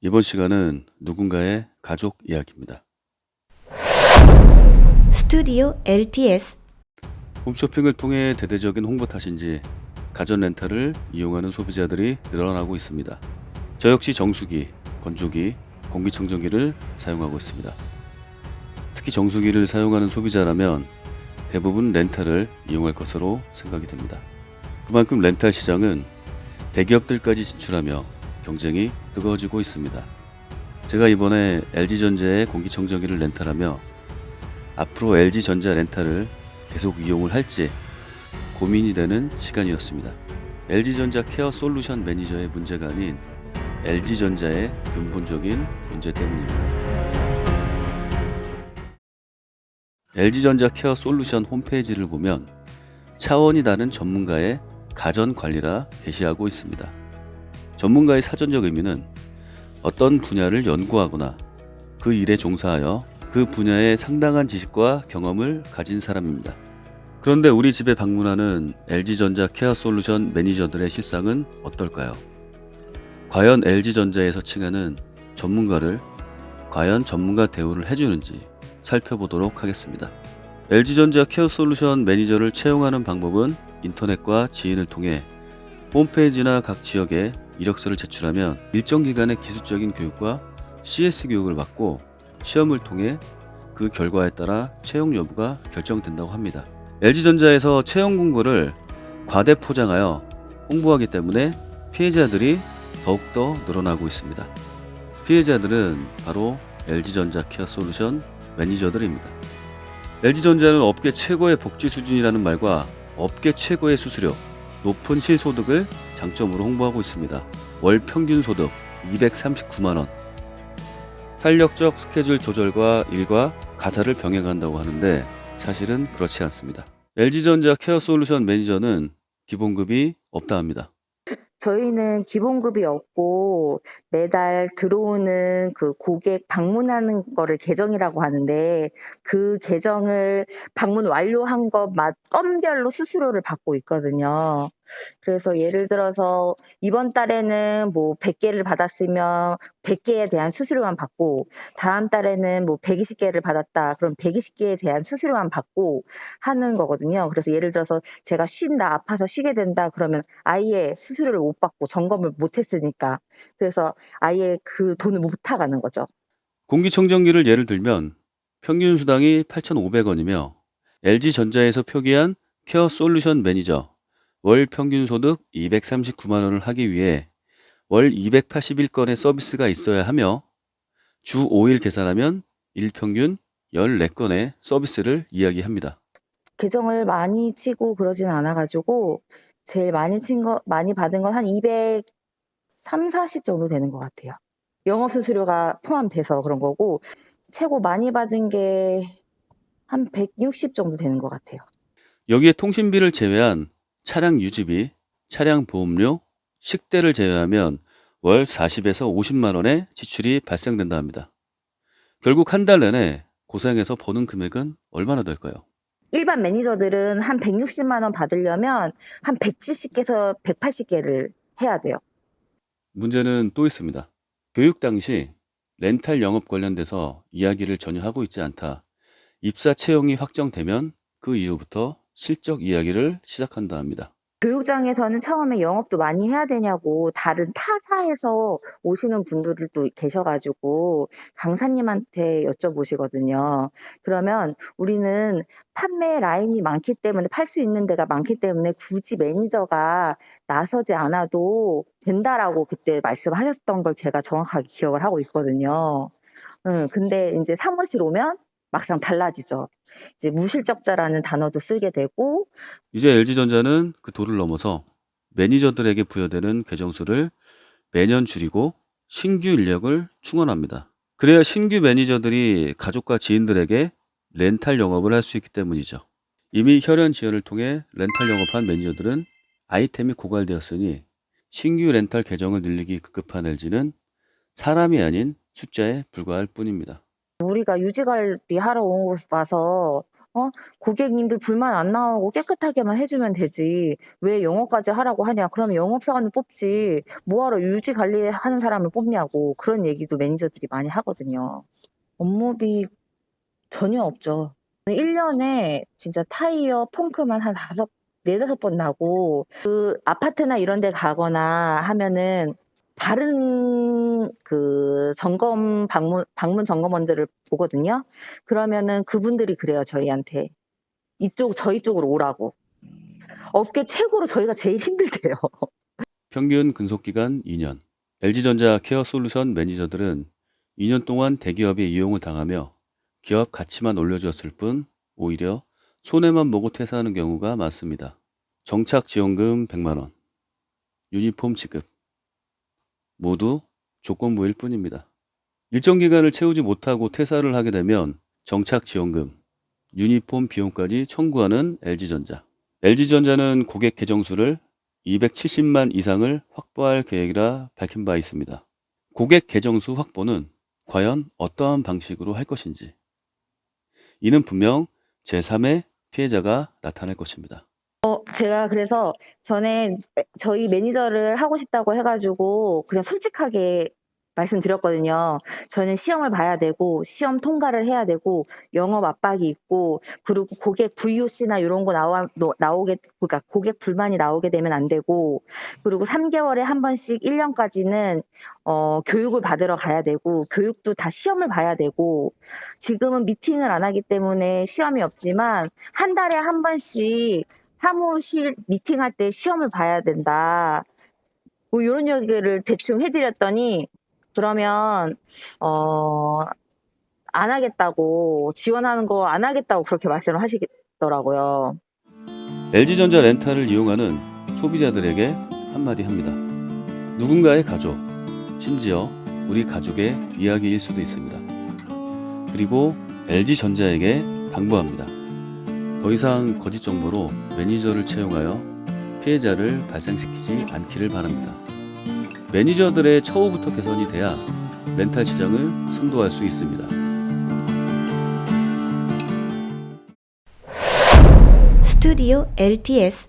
이번 시간은 누군가의 가족 이야기입니다. 스튜디오 LTS. 홈쇼핑을 통해 대대적인 홍보 탓인지 가전 렌탈을 이용하는 소비자들이 늘어나고 있습니다. 저 역시 정수기, 건조기, 공기청정기를 사용하고 있습니다. 특히 정수기를 사용하는 소비자라면 대부분 렌탈을 이용할 것으로 생각이 됩니다. 그만큼 렌탈 시장은 대기업들까지 진출하며 경쟁이 뜨거워지고 있습니다. 제가 이번에 LG전자의 공기청정기를 렌탈하며 앞으로 LG전자 렌탈을 계속 이용을 할지 고민이 되는 시간이었습니다. LG전자 케어 솔루션 매니저의 문제가 아닌 LG전자의 근본적인 문제 때문입니다. LG전자 케어 솔루션 홈페이지를 보면 차원이 다른 전문가의 가전 관리라 게시하고 있습니다. 전문가의 사전적 의미는 어떤 분야를 연구하거나 그 일에 종사하여 그 분야에 상당한 지식과 경험을 가진 사람입니다. 그런데 우리 집에 방문하는 LG전자 케어 솔루션 매니저들의 실상은 어떨까요? 과연 LG전자에서 칭하는 전문가를 과연 전문가 대우를 해주는지 살펴보도록 하겠습니다. LG전자 케어 솔루션 매니저를 채용하는 방법은 인터넷과 지인을 통해 홈페이지나 각 지역에 이력서를 제출하면 일정 기간의 기술적인 교육과 CS 교육을 받고 시험을 통해 그 결과에 따라 채용 여부가 결정된다고 합니다. LG전자에서 채용 공고를 과대 포장하여 홍보하기 때문에 피해자들이 더욱더 늘어나고 있습니다. 피해자들은 바로 LG전자 케어 솔루션 매니저들입니다. LG전자는 업계 최고의 복지 수준이라는 말과 업계 최고의 수수료, 높은 실소득을 장점으로 홍보하고 있습니다. 월 평균 소득 239만원. 탄력적 스케줄 조절과 일과 가사를 병행한다고 하는데 사실은 그렇지 않습니다. LG전자 케어 솔루션 매니저는 기본급이 없다 합니다. 저희는 기본급이 없고 매달 들어오는 그 고객 방문하는 거를 계정이라고 하는데 그 계정을 방문 완료한 것 건별로 수수료를 받고 있거든요. 그래서 예를 들어서 이번 달에는 뭐 100개를 받았으면 100개에 대한 수수료만 받고 다음 달에는 뭐 120개를 받았다. 그럼 120개에 대한 수수료만 받고 하는 거거든요. 그래서 예를 들어서 제가 쉰다, 아파서 쉬게 된다 그러면 아예 수수료를 못 받고 점검을 못 했으니까. 그래서 아예 그 돈을 못 타가는 거죠. 공기청정기를 예를 들면 평균 수당이 8,500원이며 LG전자에서 표기한 케어 솔루션 매니저 월 평균 소득 239만 원을 하기 위해 월 281건의 서비스가 있어야 하며 주 5일 계산하면 일평균 14건의 서비스를 이야기합니다. 계정을 많이 치고 그러진 않아가지고 제일 많이 받은 건 한 230, 40 정도 되는 것 같아요. 영업 수수료가 포함돼서 그런 거고 최고 많이 받은 게 한 160 정도 되는 것 같아요. 여기에 통신비를 제외한 차량 유지비, 차량 보험료, 식대를 제외하면 월 40에서 50만 원의 지출이 발생된다 합니다. 결국 한 달 내내 고생해서 버는 금액은 얼마나 될까요? 일반 매니저들은 한 160만 원 받으려면 한 170개에서 180개를 해야 돼요. 문제는 또 있습니다. 교육 당시 렌탈 영업 관련돼서 이야기를 전혀 하고 있지 않다. 입사 채용이 확정되면 그 이후부터 실적 이야기를 시작한다 합니다. 교육장에서는 처음에 영업도 많이 해야 되냐고 다른 타사에서 오시는 분들도 계셔가지고 강사님한테 여쭤보시거든요. 그러면 우리는 판매 라인이 많기 때문에 팔 수 있는 데가 많기 때문에 굳이 매니저가 나서지 않아도 된다라고 그때 말씀하셨던 걸 제가 정확하게 기억을 하고 있거든요. 근데 이제 사무실 오면 막상 달라지죠. 이제 무실적자라는 단어도 쓰게 되고 이제 LG전자는 그 도를 넘어서 매니저들에게 부여되는 계정수를 매년 줄이고 신규 인력을 충원합니다. 그래야 신규 매니저들이 가족과 지인들에게 렌탈 영업을 할 수 있기 때문이죠. 이미 혈연 지연을 통해 렌탈 영업한 매니저들은 아이템이 고갈되었으니 신규 렌탈 계정을 늘리기 급급한 LG는 사람이 아닌 숫자에 불과할 뿐입니다. 우리가 유지관리 하러 와서 고객님들 불만 안 나오고 깨끗하게만 해주면 되지. 왜 영업까지 하라고 하냐. 그럼 영업사원을 뽑지. 뭐하러 유지 관리하는 사람을 뽑냐고. 그런 얘기도 매니저들이 많이 하거든요. 업무비 전혀 없죠. 1년에 진짜 타이어 펑크만 한 4-5번 나고, 그 아파트나 이런 데 가거나 하면은 다른 그 방문 점검원들을 보거든요. 그러면은 그분들이 그래요, 저희한테. 저희 쪽으로 오라고. 업계 최고로 저희가 제일 힘들대요. 평균 근속기간 2년. LG전자 케어 솔루션 매니저들은 2년 동안 대기업의 이용을 당하며 기업 가치만 올려주었을 뿐 오히려 손해만 보고 퇴사하는 경우가 많습니다. 정착 지원금 100만 원, 유니폼 지급. 모두 조건부일 뿐입니다. 일정 기간을 채우지 못하고 퇴사를 하게 되면 정착 지원금, 유니폼 비용까지 청구하는 LG전자. LG전자는 고객 계정수를 270만 이상을 확보할 계획이라 밝힌 바 있습니다. 고객 계정수 확보는 과연 어떠한 방식으로 할 것인지, 이는 분명 제3의 피해자가 나타날 것입니다. 제가 그래서 전에 저희 매니저를 하고 싶다고 해가지고 그냥 솔직하게 말씀드렸거든요. 저는 시험을 봐야 되고 시험 통과를 해야 되고 영업 압박이 있고, 그리고 고객 VOC나 이런 거 그러니까 고객 불만이 나오게 되면 안 되고, 그리고 3개월에 한 번씩 1년까지는 교육을 받으러 가야 되고, 교육도 다 시험을 봐야 되고, 지금은 미팅을 안 하기 때문에 시험이 없지만 한 달에 한 번씩 사무실 미팅할 때 시험을 봐야 된다. 뭐 이런 얘기를 대충 해드렸더니, 그러면 안 하겠다고, 지원하는 거 안 하겠다고 그렇게 말씀을 하시더라고요. LG전자 렌탈을 이용하는 소비자들에게 한마디 합니다. 누군가의 가족, 심지어 우리 가족의 이야기일 수도 있습니다. 그리고 LG전자에게 당부합니다. 더 이상 거짓 정보로 매니저를 채용하여 피해자를 발생시키지 않기를 바랍니다. 매니저들의 처우부터 개선이 돼야 렌탈 시장을 선도할 수 있습니다. 스튜디오 LTS